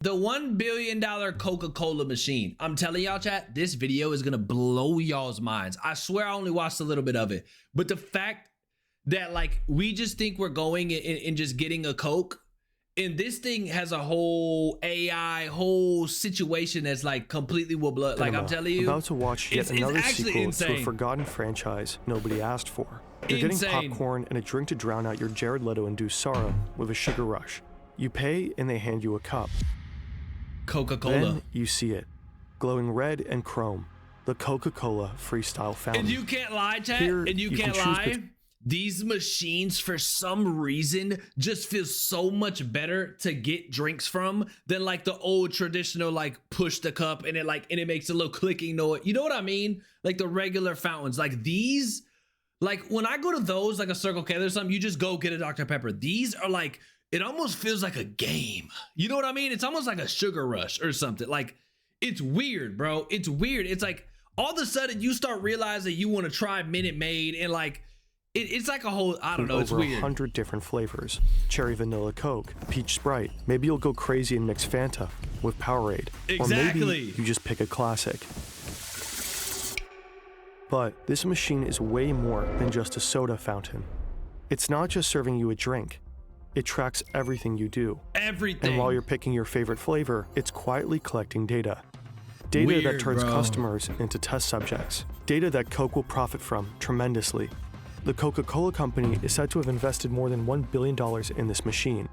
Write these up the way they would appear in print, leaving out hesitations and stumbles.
The $1 billion Coca-Cola machine. I'm telling y'all, chat, this video is gonna blow y'all's minds. I swear I only watched a little bit of it. But the fact that like we just think we're going and just getting a Coke, and this thing has a whole AI, whole situation that's like completely will blow. Like I'm telling you, about to watch yet another sequel insane. to a forgotten franchise nobody asked for. You're getting popcorn and a drink to drown out your Jared Leto-induced sorrow with a sugar rush. You pay and they hand you a cup. Coca-Cola. Then you see it, glowing red and chrome, the Coca-Cola Freestyle Fountain. And you can't lie, chat. Here, and you can't lie. These machines, for some reason, just feel so much better to get drinks from than like the old traditional, like push the cup and it makes a little clicking noise. You know what I mean? Like the regular fountains. Like these, like when I go to those, like a Circle K or something, you just go get a Dr. Pepper. These are like, it almost feels like a game. You know what I mean? It's almost like a sugar rush or something. Like, it's weird, bro. It's weird. It's like all of a sudden you start realizing you want to try Minute Maid and like, it's like a whole, I don't know, it's over weird. 100 different flavors. Cherry Vanilla Coke, Peach Sprite. Maybe you'll go crazy and mix Fanta with Powerade. Exactly. Or maybe you just pick a classic. But this machine is way more than just a soda fountain. It's not just serving you a drink. It tracks everything you do. Everything. And while you're picking your favorite flavor, it's quietly collecting data. Data Weird, that turns bro. customers into test subjects. Data that Coke will profit from tremendously. The Coca-Cola company is said to have invested more than $1 billion in this machine,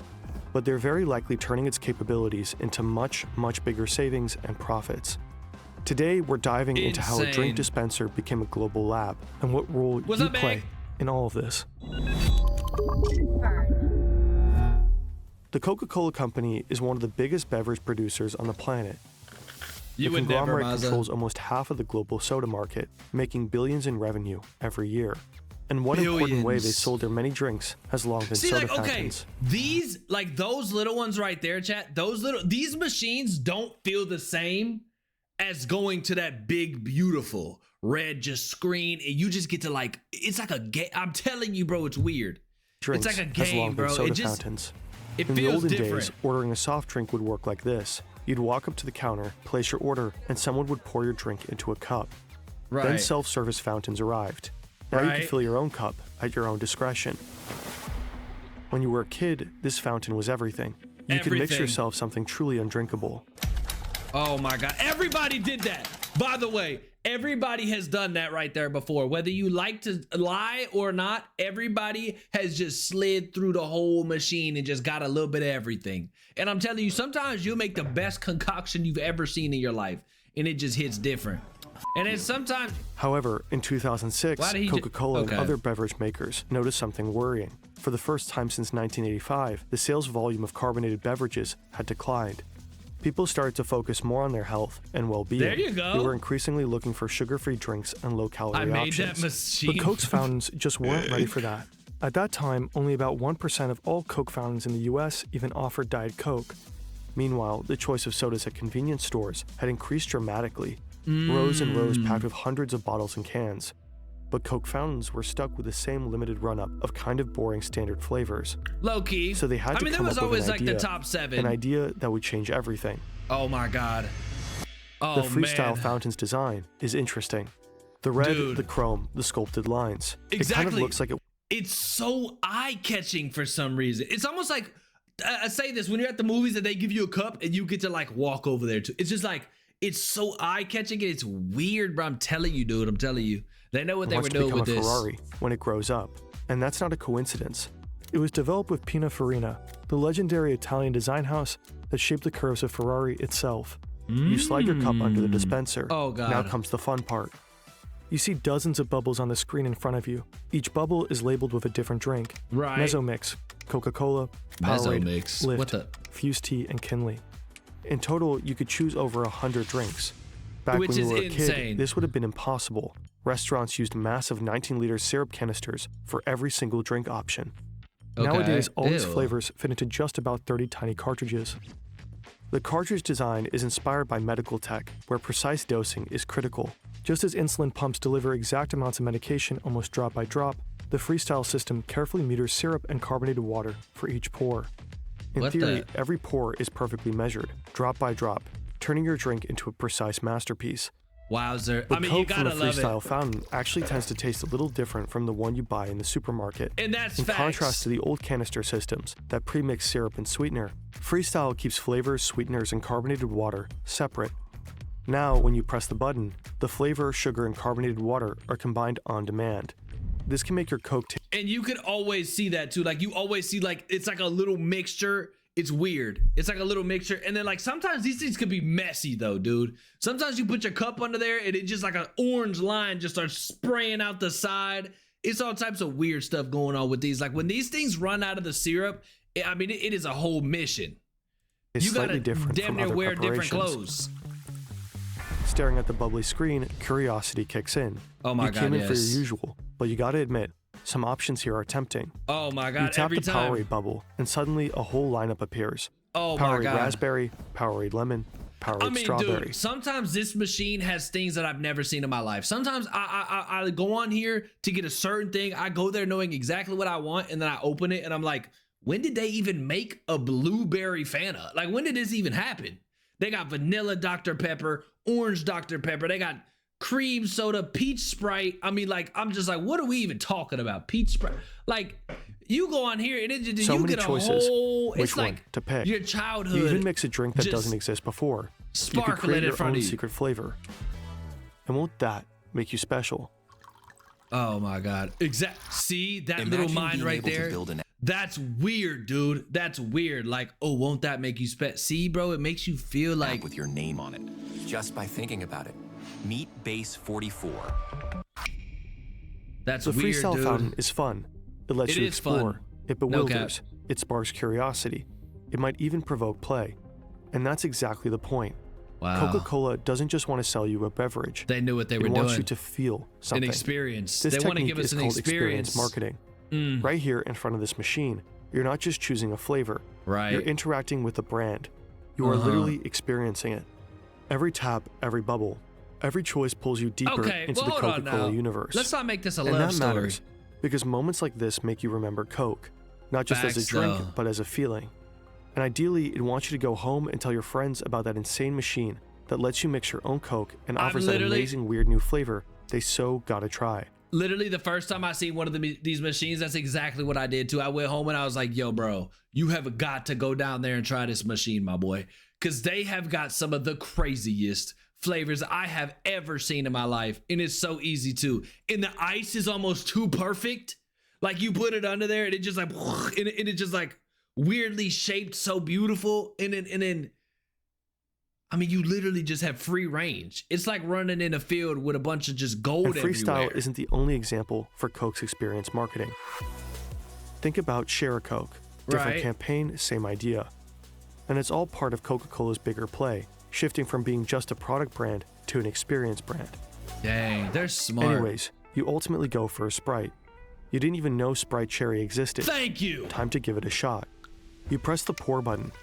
but they're very likely turning its capabilities into much, much bigger savings and profits. Today, we're diving into how a drink dispenser became a global lab and what role you play in all of this. The Coca-Cola company is one of the biggest beverage producers on the planet. The conglomerate controls almost half of the global soda market, making billions in revenue every year. And one important way they sold their many drinks has long been soda fountains. These, like those little ones right there, chat, these machines don't feel the same as going to that big, beautiful red just screen and you just get to like, it's like a game. I'm telling you, bro, it's weird. Drinks it's like a has game, long been bro. soda It just, fountains. it In the feels olden different. days, ordering a soft drink would work like this. You'd walk up to the counter, place your order, and someone would pour your drink into a cup. Then self-service fountains arrived. Now you can fill your own cup at your own discretion. When you were a kid, this fountain was everything. You could mix yourself something truly undrinkable. Oh my God, everybody did that. By the way, everybody has done that right there before. Whether you like to lie or not, everybody has just slid through the whole machine and just got a little bit of everything. And I'm telling you, sometimes you'll make the best concoction you've ever seen in your life, and it just hits different. And then sometimes... However, in 2006, Coca-Cola and other beverage makers noticed something worrying. For the first time since 1985, the sales volume of carbonated beverages had declined. People started to focus more on their health and well-being. There you go. They were increasingly looking for sugar-free drinks and low-calorie options. That machine. But Coke's fountains just weren't ready for that. At that time, only about 1% of all Coke fountains in the US even offered Diet Coke. Meanwhile, the choice of sodas at convenience stores had increased dramatically. Rows and rows packed with hundreds of bottles and cans. But Coke fountains were stuck with the same limited run-up of kind of boring standard flavors. Low-key. So they had to come up with always an like idea, the top 7. an idea that would change everything. Oh my God. The freestyle fountain's design is interesting. The red, the chrome, the sculpted lines. Exactly. It kind of looks like it. It's so eye-catching for some reason. It's almost like, I say this, when you're at the movies and they give you a cup and you get to like walk over there too. It's just like, it's so eye-catching and it's weird, bro. I'm telling you, dude. I'm telling you. They know what they were doing with this. Ferrari when it grows up. And that's not a coincidence. It was developed with Pininfarina, the legendary Italian design house that shaped the curves of Ferrari itself. You slide your cup under the dispenser. Oh, God. Now comes the fun part. You see dozens of bubbles on the screen in front of you. Each bubble is labeled with a different drink. Right. Mezzomix, Coca-Cola, Powerade, Mezzomix. Lift, What the? Fuse Tea, and Kinley. In total, you could choose over 100 drinks. Back when you were a kid, this would have been impossible. Restaurants used massive 19-liter syrup canisters for every single drink option. Nowadays, all these flavors fit into just about 30 tiny cartridges. The cartridge design is inspired by medical tech, where precise dosing is critical. Just as insulin pumps deliver exact amounts of medication almost drop by drop, the freestyle system carefully meters syrup and carbonated water for each pour. In theory, every pour is perfectly measured, drop by drop, turning your drink into a precise masterpiece. Wowzer. But I mean, Coke you gotta from a love freestyle it. fountain actually tends to taste a little different from the one you buy in the supermarket. And that's in facts. contrast to the old canister systems that pre-mix syrup and sweetener, freestyle keeps flavors, sweeteners, and carbonated water separate. Now, when you press the button, the flavor, sugar, and carbonated water are combined on demand. This can make your Coke taste. And you could always see that too. Like you always see like it's like a little mixture. It's weird. It's like a little mixture. And then like sometimes these things could be messy though, dude. Sometimes you put your cup under there and it just like an orange line just starts spraying out the side. It's all types of weird stuff going on with these. Like when these things run out of the syrup, I mean, it is a whole mission. It's you gotta slightly different damn from near other wear different preparations. clothes. Staring at the bubbly screen, curiosity kicks in. Oh my you God, came in for yes. your usual, but you gotta admit, some options here are tempting. Oh my God, You tap every the time. Powerade bubble, and suddenly a whole lineup appears. Oh my Powerade God. raspberry, Powerade lemon, Powerade I mean, strawberry. dude, sometimes this machine has things that I've never seen in my life. Sometimes I go on here to get a certain thing. I go there knowing exactly what I want, and then I open it, and I'm like, when did they even make a blueberry Fanta? Like, when did this even happen? They got vanilla Dr. Pepper, orange Dr. Pepper. They got cream soda, peach Sprite. I mean, like, I'm just like, what are we even talking about? Peach Sprite. Like, you go on here and it just, So you many get a choices. whole, Which it's one like to pick? your childhood. You even mix a drink that just doesn't exist before. You could sparkling create in your front own of you. secret flavor. And won't that make you special? Oh my God. See that Imagine little mind being right able to there? build an- That's weird, dude. That's weird. Like, oh, won't that make you see, bro? It makes you feel like with your name on it, just by thinking about it. Meet Base 44. that's The weird, freestyle dude. fountain is fun. It lets It you is fun. explore. It No cap. bewilders. It sparks curiosity. It might even provoke play. And that's exactly the point. Wow. Coca-Cola doesn't just want to sell you a beverage. They knew what they It were wants doing. you to feel something. An experience. This They want to technique give us is an called experience. marketing. Mm. Right here in front of this machine, you're not just choosing a flavor. Right. You're interacting with the brand. You are Uh-huh. literally experiencing it. Every tap, every bubble, every choice pulls you deeper Okay, into well, the hold on Coca-Cola now. universe. Let's not make this a and love that story. matters because moments like this make you remember Coke, not just as Facts, a drink, though. but as a feeling. And ideally, it wants you to go home and tell your friends about that insane machine that lets you mix your own Coke and I'm offers that literally- amazing weird new flavor they so gotta try. Literally, the first time I seen one of these machines, that's exactly what I did too. I went home and I was like, yo, bro, you have got to go down there and try this machine, my boy. Because they have got some of the craziest flavors I have ever seen in my life. And it's so easy too. And the ice is almost too perfect. Like you put it under there and it just like, and it just like weirdly shaped, so beautiful. And then, I mean, you literally just have free range. It's like running in a field with a bunch of just gold And freestyle everywhere. isn't the only example for Coke's experience marketing. Think about Share a Coke. Different Right. campaign, same idea. And it's all part of Coca-Cola's bigger play, shifting from being just a product brand to an experience brand. Dang, they're smart. Anyways, you ultimately go for a Sprite. You didn't even know Sprite Cherry existed. Thank you. Time to give it a shot. You press the pour button,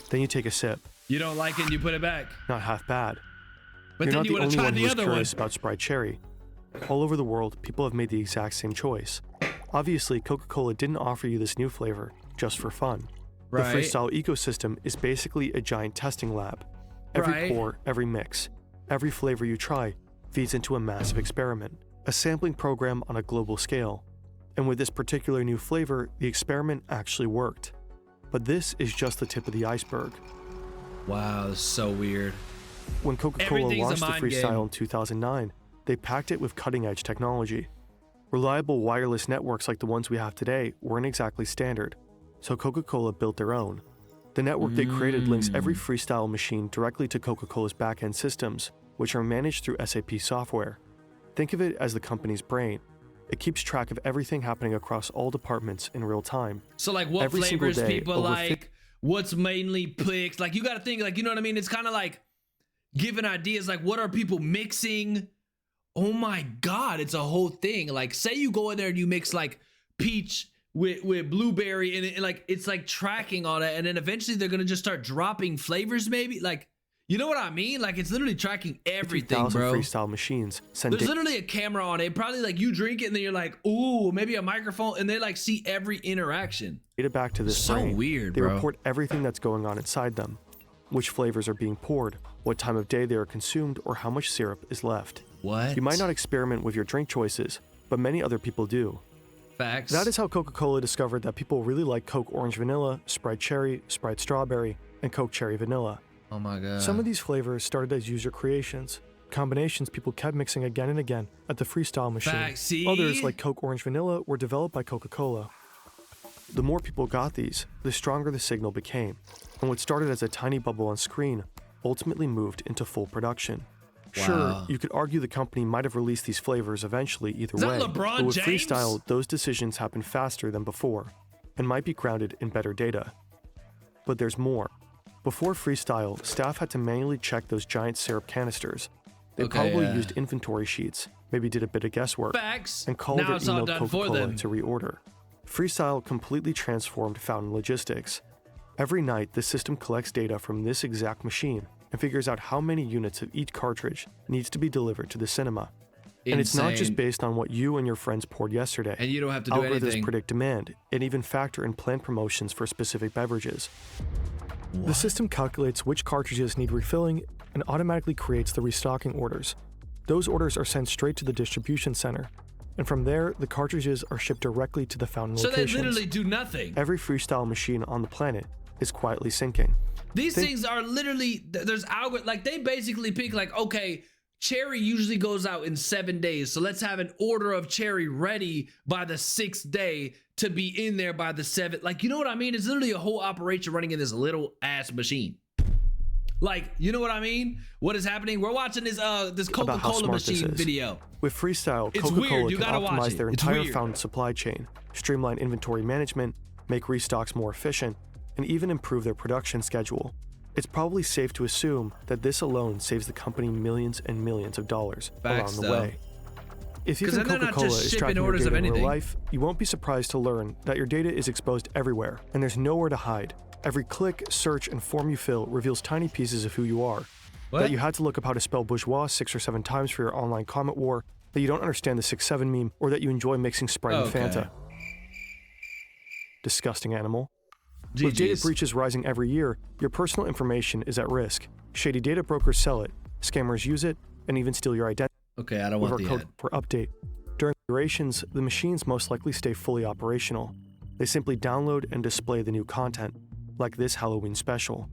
then you take a sip. You don't like it and you put it back. Not half bad. But You're then not you the would have only tried one the who's other one. curious about Sprite Cherry. All over the world, people have made the exact same choice. Obviously, Coca-Cola didn't offer you this new flavor just for fun. Right. The freestyle ecosystem is basically a giant testing lab. Every Right. pour, every mix, every flavor you try feeds into a massive experiment, a sampling program on a global scale. And with this particular new flavor, the experiment actually worked. But this is just the tip of the iceberg. Wow, that's so weird. When Coca-Cola Everything's a launched the mind freestyle game. in 2009, they packed it with cutting-edge technology. Reliable wireless networks like the ones we have today weren't exactly standard, so Coca-Cola built their own. The network they created links every freestyle machine directly to Coca-Cola's back-end systems, which are managed through SAP software. Think of it as the company's brain. It keeps track of everything happening across all departments in real time. So like what Every single flavors day, people over like, what's mainly picked. Like you got to think like, you know what I mean? It's kind of like giving ideas like what are people mixing? Oh my God, it's a whole thing. Like say you go in there and you mix like peach with blueberry and like it's like tracking all that, and then eventually they're gonna just start dropping flavors maybe. Like you know what I mean? Like it's literally tracking everything, 50,000 bro. freestyle machines send There's literally a camera on it. Probably like you drink it and then you're like, ooh, maybe a microphone, and they like see every interaction. data back to this So brain. weird, They bro. report everything that's going on inside them. which flavors are being poured, what time of day they are consumed, or how much syrup is left. What? You might not experiment with your drink choices, but many other people do. Facts. That is how Coca-Cola discovered that people really like Coke Orange Vanilla, Sprite Cherry, Sprite Strawberry, and Coke Cherry Vanilla. Oh my god. Some of these flavors started as user creations, combinations people kept mixing again and again at the freestyle machine. Facts, see? Others, like Coke Orange Vanilla, were developed by Coca-Cola. The more people got these, the stronger the signal became, and what started as a tiny bubble on screen ultimately moved into full production. Wow. Sure, you could argue the company might have released these flavors eventually either way, LeBron but with James? freestyle, those decisions happen faster than before, and might be grounded in better data. But there's more. Before freestyle, staff had to manually check those giant syrup canisters. They probably used inventory sheets, maybe did a bit of guesswork, Facts. and called Now or it's all emailed done for Coca-Cola them. to reorder. Freestyle completely transformed fountain logistics. Every night, the system collects data from this exact machine and figures out how many units of each cartridge needs to be delivered to the cinema. And it's not just based on what you and your friends poured yesterday. And you don't have to do Algorithms anything. predict demand and even factor in planned promotions for specific beverages. The system calculates which cartridges need refilling and automatically creates the restocking orders. Those orders are sent straight to the distribution center, and from there, the cartridges are shipped directly to the fountain locations. So they literally do nothing. Every freestyle machine on the planet is quietly syncing. These things are literally, there's like they basically pick like, okay, cherry usually goes out in 7 days. So let's have an order of cherry ready by the 6th day to be in there by the 7th. Like, you know what I mean? It's literally a whole operation running in this little ass machine. Like, you know what I mean? What is happening? We're watching this Coca-Cola machine video. With freestyle, It's Coca-Cola weird. You can gotta watch optimize it. their It's entire weird. fountain supply chain, streamline inventory management, make restocks more efficient, and even improve their production schedule. It's probably safe to assume that this alone saves the company millions and millions of dollars Facts, along the though. way. If you 'Cause think then they're not Coca-Cola just is shipping tracking your orders data of in real anything. life, you won't be surprised to learn that your data is exposed everywhere, and there's nowhere to hide. Every click, search, and form you fill reveals tiny pieces of who you are. What? That you had to look up how to spell bourgeois 6 or 7 times for your online comment war, that you don't understand the 6-7 meme, or that you enjoy mixing Sprite and Fanta. Disgusting animal. With data GG's. breaches rising every year, your personal information is at risk. Shady data brokers sell it, scammers use it, and even steal your identity. Okay, I don't With want our the code ad. for update. During durations, the machines most likely stay fully operational. They simply download and display the new content, like this Halloween special.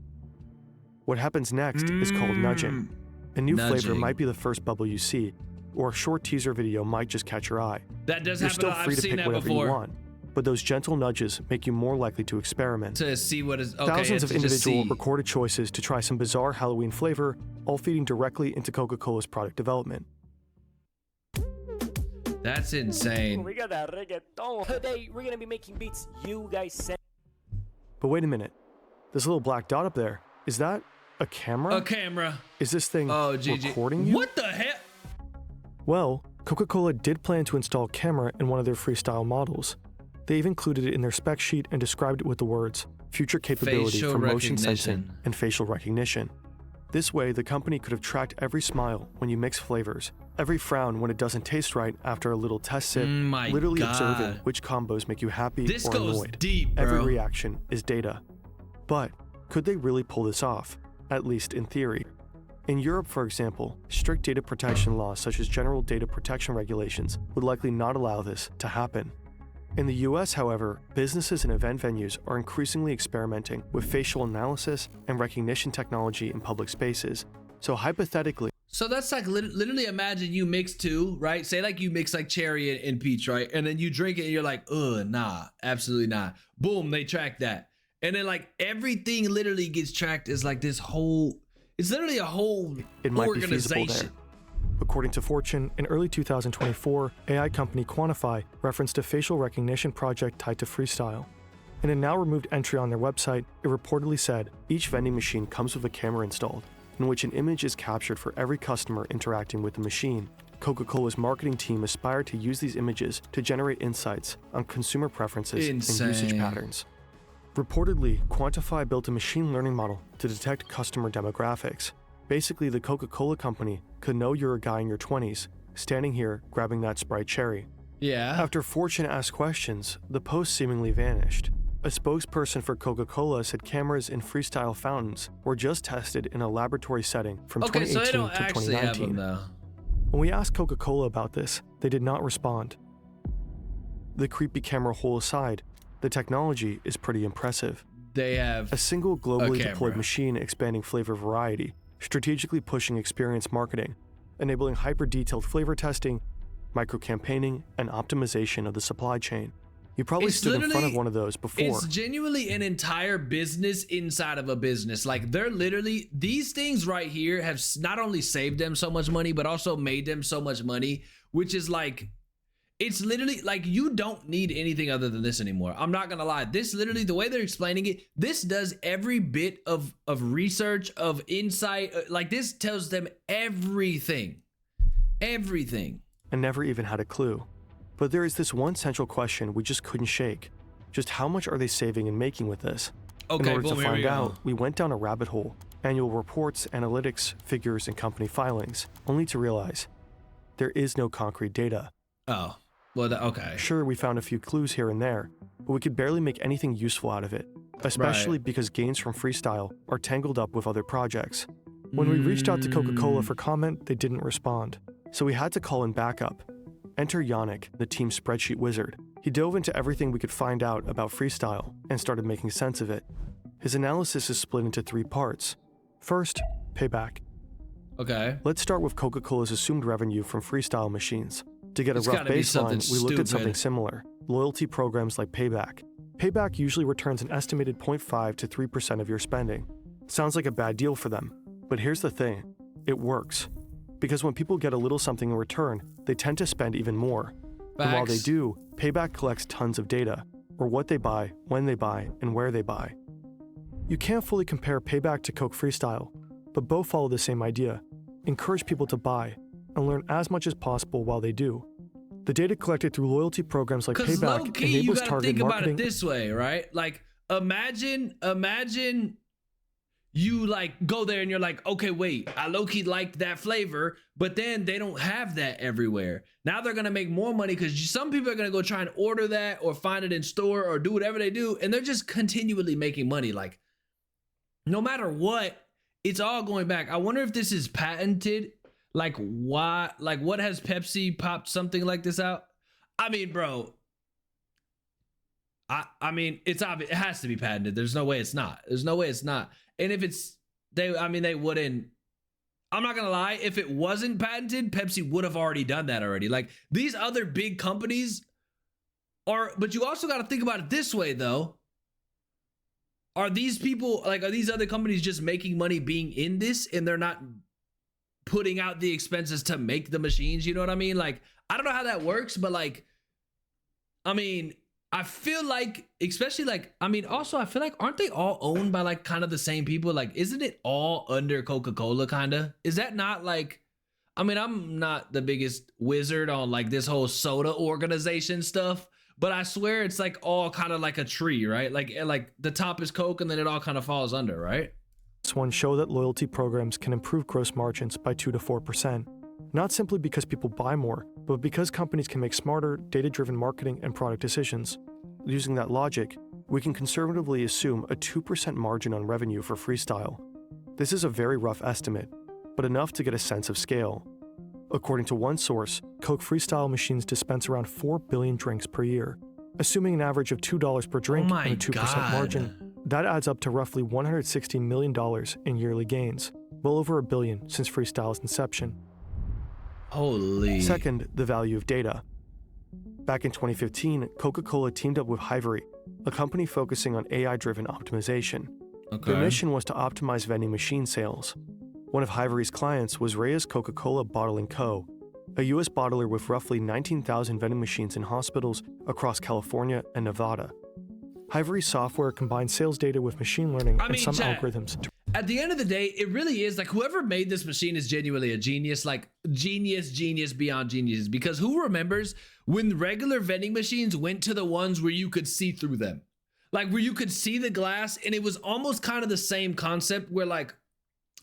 What happens next is called nudging. A new flavor Nudging. might be the first bubble you see, or a short teaser video might just catch your eye. That does You're happen. still free I've to seen pick that whatever you before. want, but those gentle nudges make you more likely to experiment. To see what is okay. Thousands of to just individual see. recorded choices to try some bizarre Halloween flavor, all feeding directly into Coca-Cola's product development. That's insane. We got that reggaeton. Today we're gonna be making beats you guys sent. But wait a minute. This little black dot up there, is that a camera? A camera. Is this thing Oh, GG. recording you? What the heck? Well, Coca-Cola did plan to install a camera in one of their freestyle models. They even included it in their spec sheet and described it with the words, future capability Facial for motion recognition. sensing and facial recognition. This way, the company could have tracked every smile when you mix flavors, every frown when it doesn't taste right after a little test sip, My literally observing God. which combos make you happy This or goes annoyed. deep, bro. Every reaction is data. But could they really pull this off? At least in theory. In Europe, for example, strict data protection laws such as general data protection regulations would likely not allow this to happen. In the US, however, businesses and event venues are increasingly experimenting with facial analysis and recognition technology in public spaces. So hypothetically, So that's like literally imagine you mix two, right? Say like you mix like cherry and peach, right? And then you drink it and you're like, nah, absolutely not. Boom, they track that. And then like everything literally gets tracked as like this whole, it's literally a whole it might be feasible organization. there. According to Fortune, in early 2024, AI company Quantify referenced a facial recognition project tied to freestyle. In a now-removed entry on their website, it reportedly said, each vending machine comes with a camera installed, in which an image is captured for every customer interacting with the machine. Coca-Cola's marketing team aspired to use these images to generate insights on consumer preferences and usage Insane. patterns. Reportedly, Quantify built a machine learning model to detect customer demographics. Basically, the Coca-Cola company could know you're a guy in your 20s, standing here grabbing that Sprite cherry. Yeah. After Fortune asked questions, the post seemingly vanished. A spokesperson for Coca-Cola said cameras in freestyle fountains were just tested in a laboratory setting from 2018 so they don't to actually 2019. have them, though. When we asked Coca-Cola about this, they did not respond. The creepy camera hole aside, the technology is pretty impressive. They have a single globally camera. deployed machine expanding flavor variety, strategically pushing experience marketing, enabling hyper-detailed flavor testing, micro-campaigning, and optimization of the supply chain. You probably stood in front of one of those before. It's genuinely an entire business inside of a business. Like, they're literally, these things right here have not only saved them so much money, but also made them so much money, which is like, it's literally like, you don't need anything other than this anymore. I'm not gonna lie. This literally, the way they're explaining it, this does every bit of research, of insight. Like, this tells them everything. Everything. And never even had a clue. But there is this one central question we just couldn't shake. Just how much are they saving and making with this? Okay, in order to find out, go. we went down a rabbit hole. Annual reports, analytics, figures, and company filings, only to realize there is no concrete data. Oh, well, okay. Sure, we found a few clues here and there, but we could barely make anything useful out of it, especially because gains from freestyle are tangled up with other projects. When we reached out to Coca-Cola for comment, they didn't respond. So we had to call in backup. Enter Yannick, the team's spreadsheet wizard. He dove into everything we could find out about freestyle and started making sense of it. His analysis is split into 3 parts. First, payback. Okay. Let's start with Coca-Cola's assumed revenue from freestyle machines. To get a rough baseline, we looked at something similar. Loyalty programs like Payback. Payback usually returns an estimated 0.5 to 3% of your spending. Sounds like a bad deal for them, but here's the thing. It works. Because when people get a little something in return, they tend to spend even more. And while they do, Payback collects tons of data, or what they buy, when they buy, and where they buy. You can't fully compare Payback to Coke Freestyle, but both follow the same idea. Encourage people to buy, and learn as much as possible while they do. The data collected through loyalty programs like Payback low-key, enables you gotta targeted think marketing. about it this way, right? Like, imagine you like go there and you're like, okay, wait, I low-key liked that flavor, but then they don't have that everywhere. Now they're gonna make more money because some people are gonna go try and order that or find it in store or do whatever they do, and they're just continually making money. Like, no matter what, it's all going back. I wonder if this is patented. Like, why? Like, what has Pepsi popped something like this out? I mean, bro. I mean, it's obvious. It has to be patented. There's no way it's not. There's no way it's not. And if it's they wouldn't. I'm not gonna lie. If it wasn't patented, Pepsi would have already done that already. Like, these other big companies are. But you also got to think about it this way, though. Are these people like? Are these other companies just making money being in this, and they're not putting out the expenses to make the machines? You know what I mean? Like, I don't know how that works, but like, I mean, I feel like, especially like, I mean, also I feel like, aren't they all owned by like kind of the same people? Like, isn't it all under Coca-Cola kind of? Is that not like, I mean, I'm not the biggest wizard on like this whole soda organization stuff, but I swear it's like all kind of like a tree, right? Like the top is Coke and then it all kind of falls under, right? This one show that loyalty programs can improve gross margins by 2 to 4%. Not simply because people buy more, but because companies can make smarter, data-driven marketing and product decisions. Using that logic, we can conservatively assume a 2% margin on revenue for freestyle. This is a very rough estimate, but enough to get a sense of scale. According to one source, Coke Freestyle machines dispense around 4 billion drinks per year. Assuming an average of $2 per drink and a 2% margin, that adds up to roughly $160 million in yearly gains, well over $1 billion since Freestyle's inception. Holy. Second, the value of data. Back in 2015, Coca-Cola teamed up with Hivery, a company focusing on AI-driven optimization. Okay. Their mission was to optimize vending machine sales. One of Hivery's clients was Reyes Coca-Cola Bottling Co., a U.S. bottler with roughly 19,000 vending machines in hospitals across California and Nevada. Hivery's software combines sales data with machine learning and some algorithms. At the end of the day, it really is like whoever made this machine is genuinely a genius, like genius beyond geniuses. Because who remembers when regular vending machines went to the ones where you could see through them? Like where you could see the glass, and it was almost kind of the same concept where like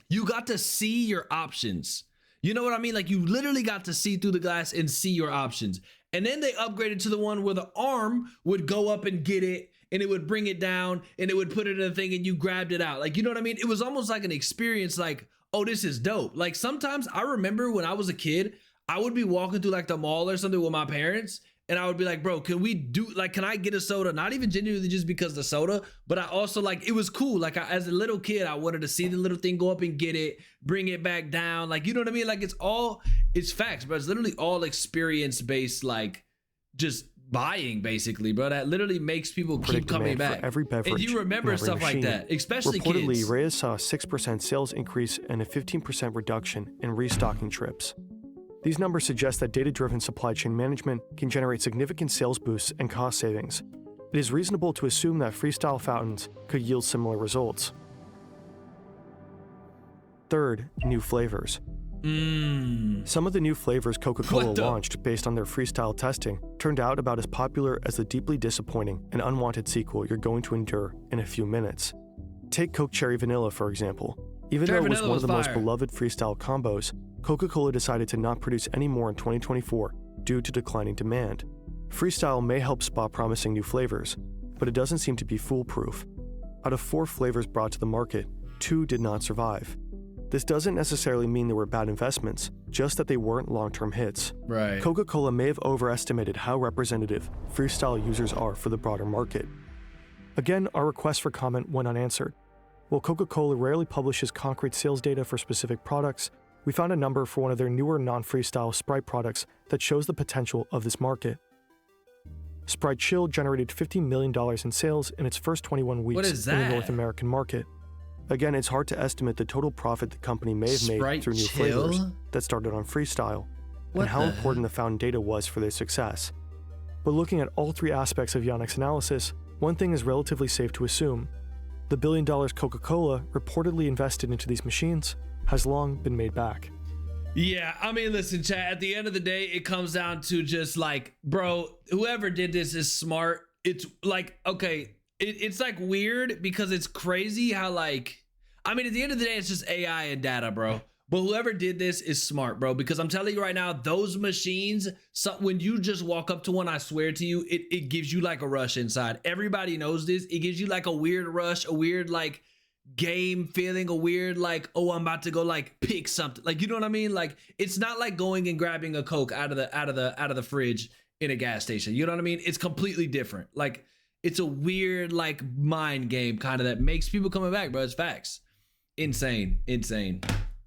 you got to see your options. You know what I mean? Like you literally got to see through the glass and see your options. And then they upgraded to the one where the arm would go up and get it, and it would bring it down and it would put it in a thing and you grabbed it out. Like, you know what I mean? It was almost like an experience like, oh, this is dope. Like sometimes I remember when I was a kid, I would be walking through like the mall or something with my parents, and I would be like, bro, can I get a soda? Not even genuinely just because the soda, but I also like, it was cool. Like as a little kid, I wanted to see the little thing go up and get it, bring it back down. Like, you know what I mean? Like it's facts, but it's literally all experience based, like just buying basically, bro. That literally makes people keep coming back. For every beverage, and you remember stuff machine. like that, especially Reportedly, kids. Reyes saw a 6% sales increase and a 15% reduction in restocking trips. These numbers suggest that data-driven supply chain management can generate significant sales boosts and cost savings. It is reasonable to assume that freestyle fountains could yield similar results. Third, new flavors. Some of the new flavors Coca-Cola launched based on their freestyle testing turned out about as popular as the deeply disappointing and unwanted sequel you're going to endure in a few minutes. Take Coke Cherry Vanilla, for example. Even though it was one of the most beloved freestyle combos, Coca-Cola decided to not produce any more in 2024 due to declining demand. Freestyle may help spot promising new flavors, but it doesn't seem to be foolproof. Out of 4 flavors brought to the market, 2 did not survive. This doesn't necessarily mean they were bad investments, just that they weren't long-term hits. Right. Coca-Cola may have overestimated how representative freestyle users are for the broader market. Again, our request for comment went unanswered. While Coca-Cola rarely publishes concrete sales data for specific products, we found a number for one of their newer non-freestyle Sprite products that shows the potential of this market. Sprite Chill generated $15 million in sales in its first 21 weeks in the North American market. Again, it's hard to estimate the total profit the company may have made through new flavors that started on freestyle, and how important the fountain data was for their success. But looking at all 3 aspects of Yannick's analysis, one thing is relatively safe to assume. The $1 billion Coca-Cola reportedly invested into these machines has long been made back. Yeah, I mean, listen, chat, at the end of the day, it comes down to just like, bro, whoever did this is smart. It's like, okay, it's like weird because it's crazy how like, I mean, at the end of the day, it's just AI and data, bro. But whoever did this is smart, bro, because I'm telling you right now, those machines, when you just walk up to one, I swear to you, it gives you like a rush inside. Everybody knows this. It gives you like a weird rush, a weird like game feeling, a weird like, oh, I'm about to go like pick something, like, you know what I mean? Like, it's not like going and grabbing a Coke out of the fridge in a gas station, you know what I mean? It's completely different. Like, it's a weird like mind game kind of that makes people coming back, bro. It's facts. Insane.